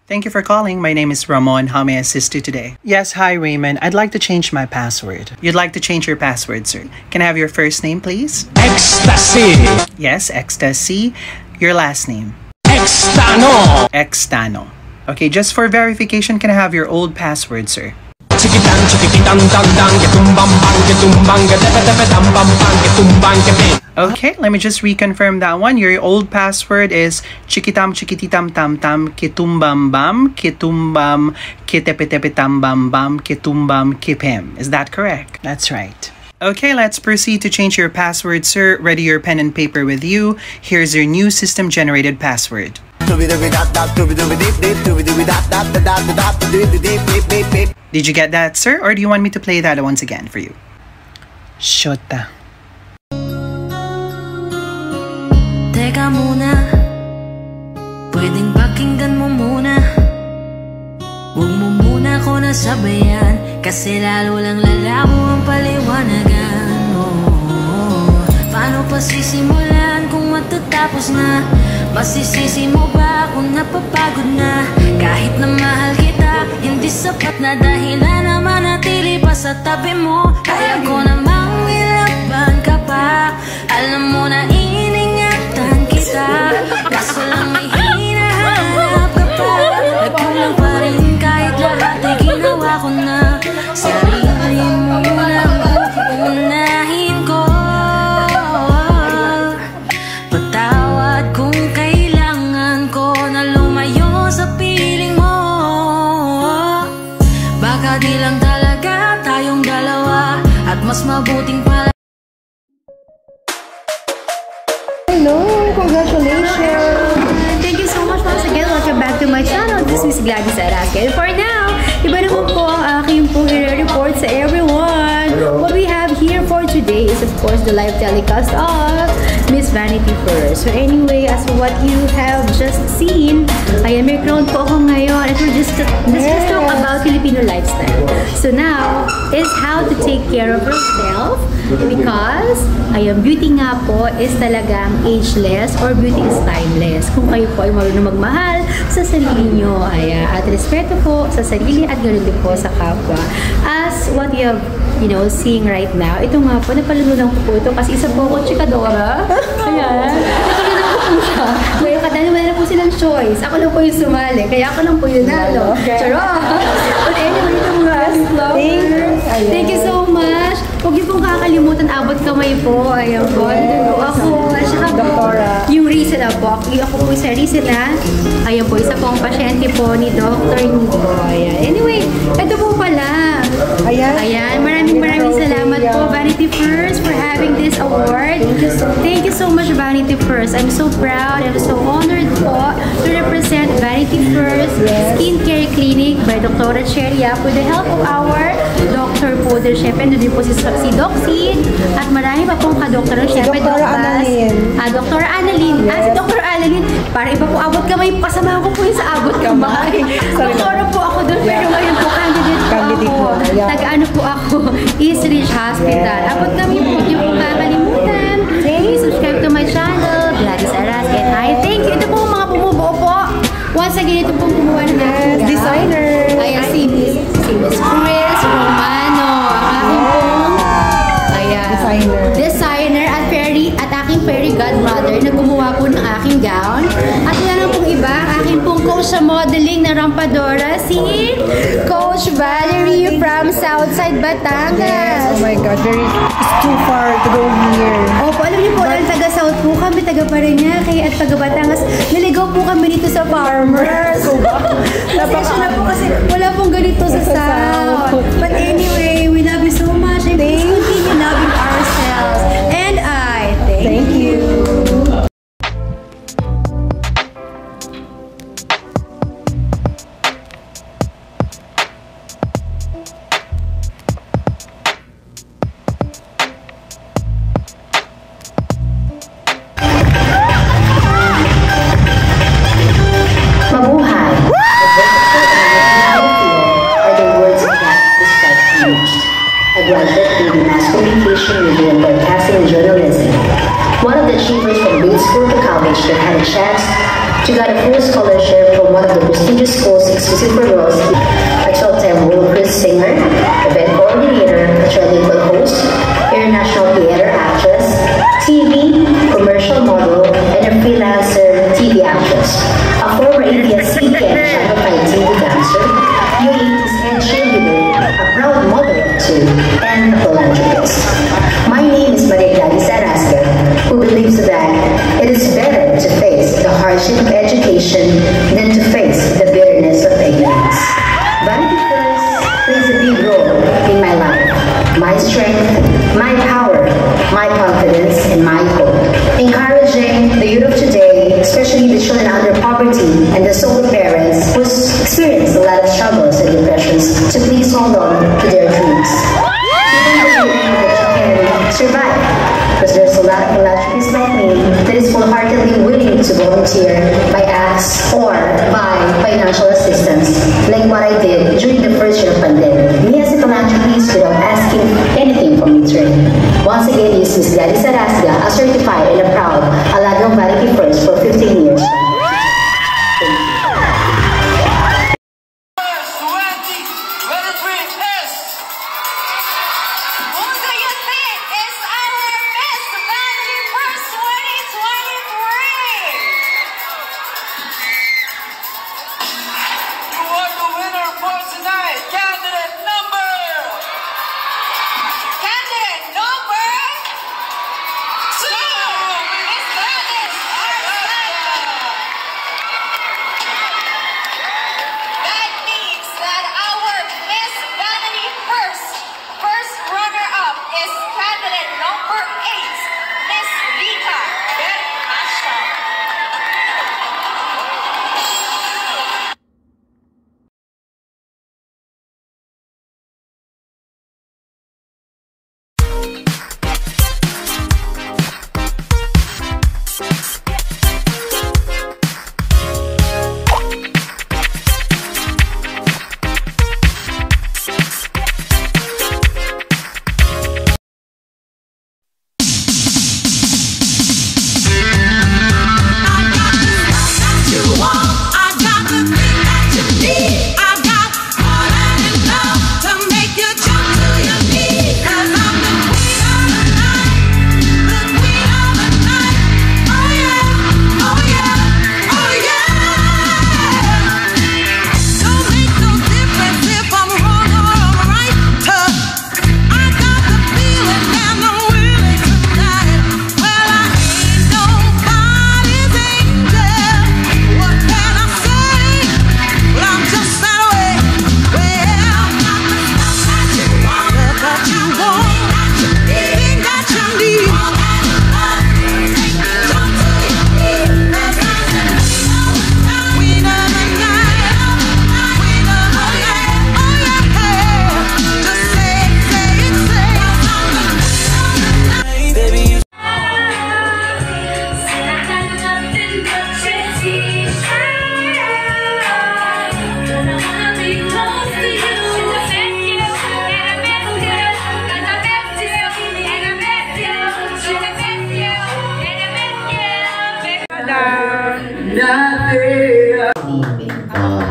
Thank you for calling. My name is Ramon. How may I assist you today? Yes, hi Raymond. I'd like to change my password. You'd like to change your password, sir. Can I have your first name, please? Ecstasy. Yes, Ecstasy. Your last name? Extano. Extano. Okay, just for verification, can I have your old password, sir? Chikitan chikitang dang dang ketumbang bang ketumbang ketepe tepe tambang bang ketumbang kepe. Okay, let me just reconfirm that one. Your old password is chikitam chikititam tam tam kitumbam bam kitumbam kitepe tepe tambam bam kitumbam kipem. Is that correct? That's right. Okay, let's proceed to change your password, sir. Ready your pen and paper with you. Here's your new system-generated password. Did you get that, sir? Or do you want me to play that once again for you? Shota. Teka muna, pwedeng pakinggan mo muna. Huwag mo muna ko nasabayan, kasi lalo lang lalabo ang paliwanagan. Paano pa sisimulan kung matatapos na? Masisisi mo ba kung napapagod na? Kahit na mahal kita, hindi sapat na dahilan na manatili pa sa tabi mo. Kaya ko namang ilaban ka pa. Alam mo na iningatan kita, kaso lang may hinahanap ka pa. Nagkulang pa rin kahit lahat ay ginawa ko na. Sarili mo lang uunahin ko. Patawad kung kailangan ko na lumayo sa piling mo. Baka di lang talaga tayong dalawa, at mas mabuting pala. Hello, congratulations! Thank you so much once again. Welcome back to my channel. This is Gladys Arasca. And for now, iba naman po ang aking pong i-report sa everyone. What we have here for today is of course the live telecast of Miss Vanity Fair. So anyway, as what you have just seen, ayan, may crown po ako ngayon. And we're just talk about Filipino lifestyle. So now is how to take care of yourself, because ayan, beauty nga po is talagang ageless, or beauty is timeless. Kung kayo po ay marunong magmahal sa sarili nyo, ayan, at respeto po sa sarili at ganoon din po sa kapwa. As what you have, seeing right now, ito nga po, napalununan ko po ito kasi isa po ako chikadora. Ayan, napalununan ko po siya. Ngayon, kadali wala na po silang choice. Ako lang po yung sumali, kaya ako lang po yung nalo. Charot! But anyway, ito mga flower. Thank you so much. Huwag niyo pong kakalimutan, abot kamay po. Ayan po. Ako, at saka po, yung reason po. Ako po sa reason na, ayan po, isa pong pasyente po ni Dr. Nico. Ayan. Anyway, ito po pala. Ayan. Maraming salamat po, Vanity First, for having this award. Thank you so much, Vanity First. I'm so proud and so honored po to represent Vanity First Skincare Clinic by Dr. Cherry Yap with the help of our Dr. po din. Siyempre, doon din po si Doc Sid at marami pa pong ka-doktor. Siyempre, Dr. Annalyn. Dr. Annalyn. Si Dr. Annalyn. Para iba po abot kamay. Pasama ko po yung sa abot kamay. Doktora po ako doon. Pero ngayon po, candidate po ako. Taga-ano po ako? East Ridge Hospital. Abot kami po. Yung po kakalimutan. Please subscribe to my channel. Gladys Arasca. And I thank you. Ito po mga bumubuo po. Once again, ito pong kumuha ng aking designer. Ayan, si Miss Chris Romano. Designer at aking fairy godmother na gumawa po ng aking gown. At yan ang pong iba, aking pong coach sa modeling na rampadora, si Coach Valerie from Southside Batangas. Yes, oh my God, it's too far to go here. Opo, alam niyo po, dahil taga-South po kami, taga-Parañaque at taga-Batangas, naligaw po kami dito sa farmers. Pasensya na po kasi wala pong ganito sa South. But anyway, we love you so much and please continue loving ourselves. And I thank you. One of the achievers from Booth School to college that had a chance She got a full scholarship from one of the prestigious schools exclusive for girls, a 12-time World Cruise singer, event coordinator, a trilingual host, international theater actress, TV, commercial model, and a freelancer TV actress. A former ABS-CBN Channel 5 TV dancer, UAP's head cheerleader, a proud mother of two, and a philanthropist. My name is Maria Gladys Arasca, who believes that it is better to face the hardship of education than to face the bitterness of ignorance. Vanity First plays a big role in my life. My strength, my power, my confidence, and my hope. Encouraging the youth of today, especially the children under poverty and the sole parents who experience a lot of struggles and depressions, to please hold on to their dreams. Even though you think that you can survive, because there's a lot of philanthropists like me that is full-heartedly willing to volunteer by acts or by financial assistance, like what I did during the first year of pandemic. Me as a philanthropist without asking anything from return. Once again, this is Miss Gladys Arasca, a certified and a proud Alagang Vanity First for 15 years.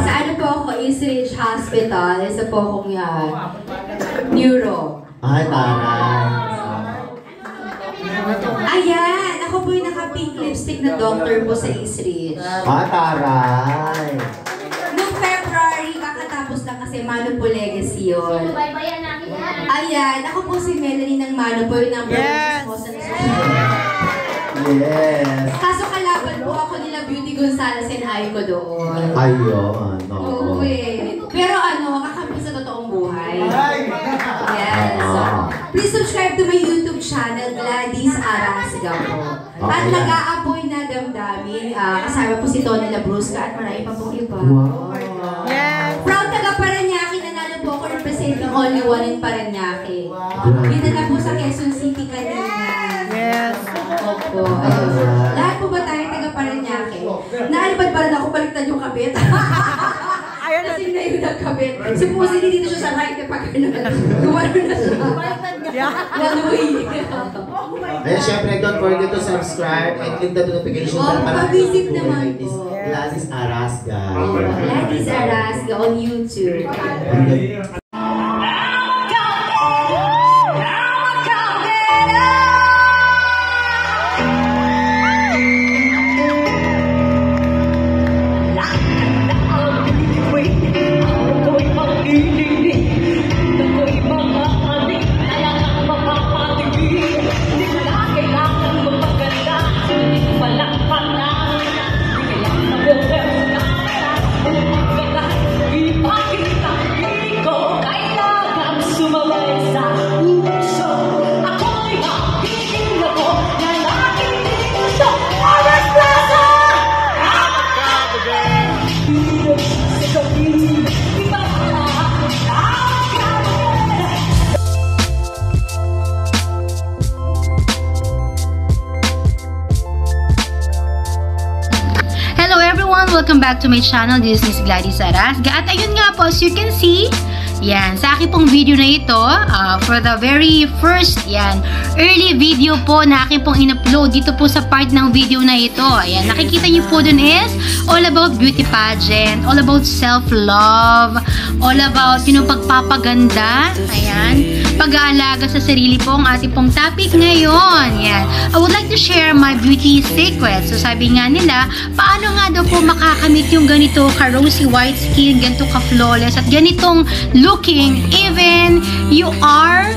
Sa ano po ako, East Ridge Hospital, isa po akong neuro. Ay, taray. Ayan, ako po yung naka-pink lipstick na doctor po sa East Ridge. Ay, taray. Noong February, kakatapos lang kasi Mano po Legacy yun. Ayan, ako po si Melanie ng Mano po, yung number one sa social. Yes. Kaso kalaban po ako nila Beauty Gonzales and Aiko doon. Ayun. Oo eh. Pero ano, kakampi sa totoong buhay. Yes. So, please subscribe to my YouTube channel, Gladys Arasca po. At nag-aapoy na damdamin. Kasama po si Tony Labrusca at marami pa pong iba. Wow. Yes. Proud taga Paranaque, nanalo po ako representing Only One in Paranaque. Dito na po sa Quezon City kanina. Yes. Opo. Ayun. Lahat po ba tayo taga Paranaque? Naalipad pa rin ako, baliktad yung kapit. Ayun na. yung nagkabit. Supposedly dito siya sa right kapag gumano na siya. One way. Then, syempre, don't forget to subscribe and click the notification bell para visit naman po. Gladys Arasga. Gladys Arasga on YouTube. Welcome back to my channel. This is Gladys Arasga. At ayun nga po, as you can see, yan, sa akin pong video na ito, for the very first, yan, early video po na akin pong in-upload dito po sa part ng video na ito. Ayan, nakikita niyo po dun is all about beauty pageant, all about self-love, all about, you know, pagpapaganda, ayan, pag-aalaga sa sarili po ang ating pong topic ngayon. Yan. I would like to share my beauty secrets. So sabi nga nila, paano nga daw po makakamit yung ganito ka-rosy white skin, ganito ka-flawless, at ganitong looking even you are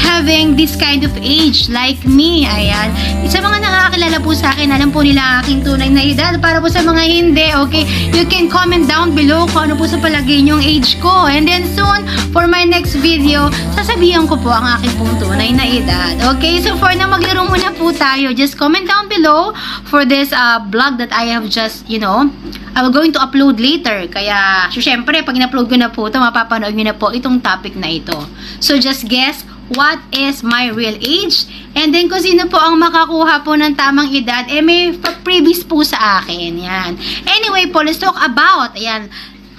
having this kind of age like me. Ayan. Sa mga nakakilala po sa akin, alam po nila aking tunay na edad. Para po sa mga hindi, okay, you can comment down below kung ano po sa palagay nyong age ko. And then soon, for my next video, sasabihan ko po ang aking pong tunay na edad. Okay, so for now, maglaro muna po tayo. Just comment down below for this vlog that I have just, you know, I'm going to upload later. Kaya, syempre, pag in-upload ko na po ito, mapapanood nyo na po itong topic na ito. So, just guess what is my real age? And then, kung sino po ang makakuha po ng tamang edad, eh, may previous po sa akin. Yan. Anyway po, let's talk about, ayan,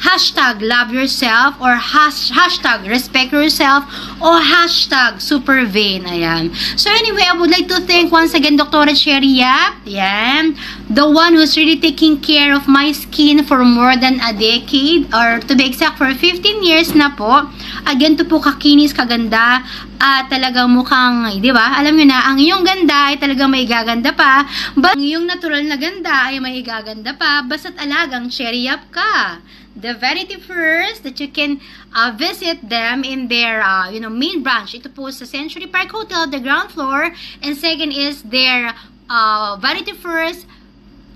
hashtag love yourself, or hashtag respect yourself, or hashtag super vain. Ayan. So anyway, I would like to thank once again Dr. Cherry Yap, yan, the one who's really taking care of my skin for more than a decade, or to be exact, for 15 years na po. Again, to po kakinis, kaganda, at talagang mukhang, di ba? Alam nyo na, ang iyong ganda ay talagang may gaganda pa, but ang iyong natural na ganda ay may gaganda pa, basta't alagang Cherry Yap ka. The Vanity First, that you can visit them in their you know, main branch. Ito po sa Century Park Hotel, the ground floor. And second is their Vanity First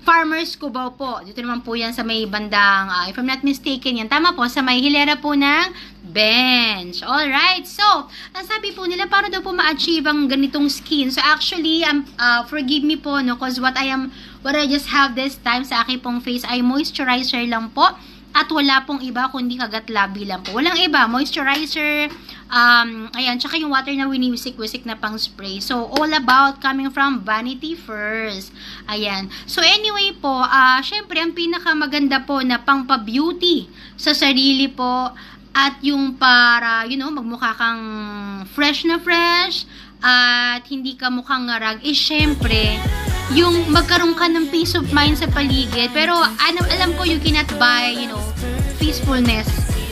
Farmers Cubao po. Dito naman po yan sa may bandang, if I'm not mistaken, yan tama po, sa may hilera po ng bench. Alright, so, ang sabi po nila, para daw po ma-achieve ang ganitong skin. So actually, forgive me po, no, because what I just have this time sa aking pong face ay moisturizer lang po. At wala pong iba kundi kagat labi lang po. Walang iba, moisturizer, ayan, tsaka yung water na winiwisik-wisik na pang spray. So, all about coming from Vanity First. Ayan. So, anyway po, syempre, ang pinakamaganda po na pang-pa-beauty sa sarili po, at yung para, you know, magmukha kang fresh na fresh, at hindi ka mukhang ngarag, is syempre, yung magkaroon ka ng peace of mind sa paligid. Pero alam ko, you cannot buy, you know, peacefulness.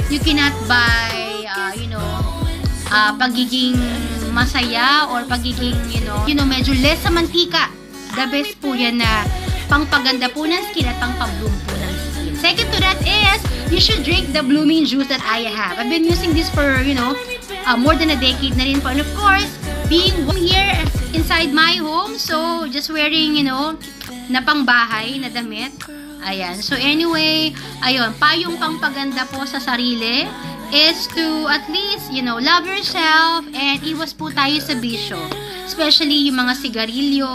You cannot buy, you know, pagiging masaya, or pagiging, you know, medyo less sa mantika. The best po yan na pangpaganda po ng skin at pangpabloom po ng skin. Second to that is, you should drink the blooming juice that I have. I've been using this for, you know, more than a decade na rin po. And of course, being here inside my home, so just wearing, you know, na pangbahay na damit. Ayan. So anyway, ayun, payong pangpaganda po sa sarili is to at least, you know, love yourself, and iwas po tayo sa bisyo. Especially yung mga sigarilyo,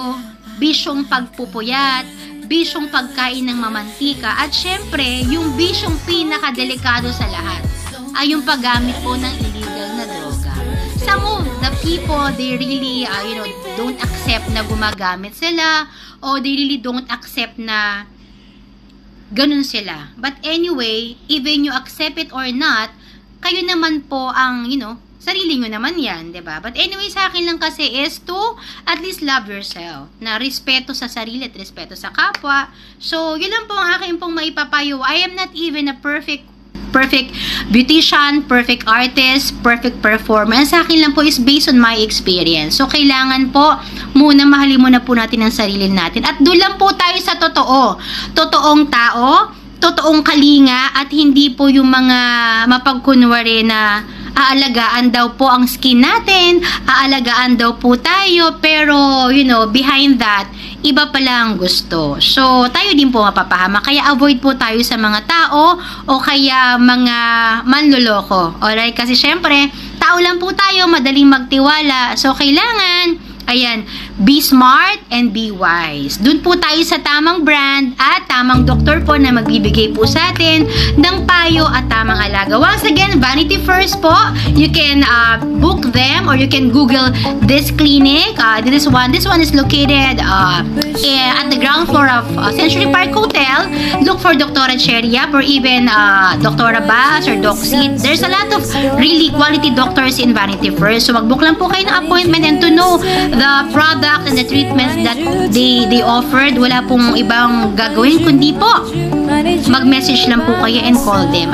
bisyong pagpupuyat, bisyong pagkain ng mamantika, at syempre, yung bisyong pinakadelikado sa lahat ay yung paggamit po ng illegal na droga. Some of the people, they really, you know, don't accept na gumagamit sila, or they really don't accept na ganun sila. But anyway, even you accept it or not, kayo naman po ang, sarili nyo naman yan, 'di ba? But anyway, sa akin lang kasi is to at least love yourself. Na respeto sa sarili at respeto sa kapwa. So, yun lang po ang akin pong maipapayo. I am not even a perfect beautician, perfect artist, perfect performer. Sa akin lang po is based on my experience. So, kailangan po muna mahalin muna po natin ang sarili natin. At doon lang po tayo sa totoo. Totoong tao, totoong kalinga, at hindi po yung mga mapagkunwari na aalagaan daw po ang skin natin, aalagaan daw po tayo, pero, behind that, iba pala ang gusto. So, tayo din po mapapahama. Kaya avoid po tayo sa mga tao o kaya mga manloloko. Alright? Kasi syempre, tao lang po tayo, madaling magtiwala. So, kailangan, ayan, be smart and be wise. Doon po tayo sa tamang brand at tamang doktor po na magbibigay po sa atin ng payo at tamang alaga. Once again, Vanity First po. You can book them or you can Google this clinic. This one is located at the ground floor of Century Park Hotel. Look for Dr. Cherry Yap or even Dr. Abbas or Doc Sid. There's a lot of really quality doctors in Vanity First. So, mag-book lang po kayo ng appointment and to know the product and the treatments that they offered. Wala pong ibang gagawin kundi po mag-message lang po kayo and call them.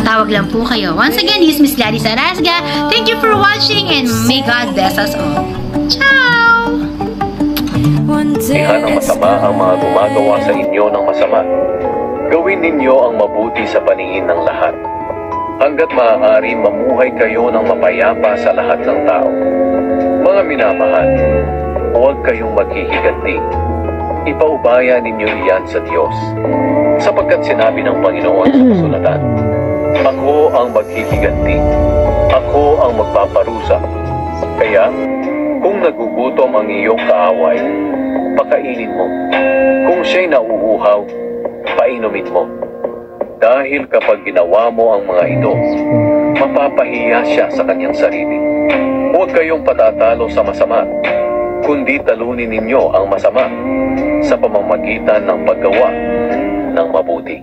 Tawag lang po kayo. Once again, this is Miss Gladys Arasga. Thank you for watching and may God bless us all. Ciao! Iha ng masama ang mga gumagawa sa inyo ng masama. Gawin ninyo ang mabuti sa paningin ng lahat. Hanggat maaari, mamuhay kayo ng mapayapa sa lahat ng tao. Mga minamahal, huwag kayong maghihiganti. Ipaubaya ninyo iyan sa Diyos. Sapagkat sinabi ng Panginoon sa kasulatan, ako ang maghihiganti. Ako ang magpaparusa. Kaya, kung nagugutom ang iyong kaaway, pakainin mo. Kung siya'y nauuhaw, painumin mo. Dahil kapag ginawa mo ang mga ito, mapapahiya siya sa kanyang sarili. Huwag kayong patatalo sa masama, kundi talunin ninyo ang masama sa pamamagitan ng paggawa ng mabuti.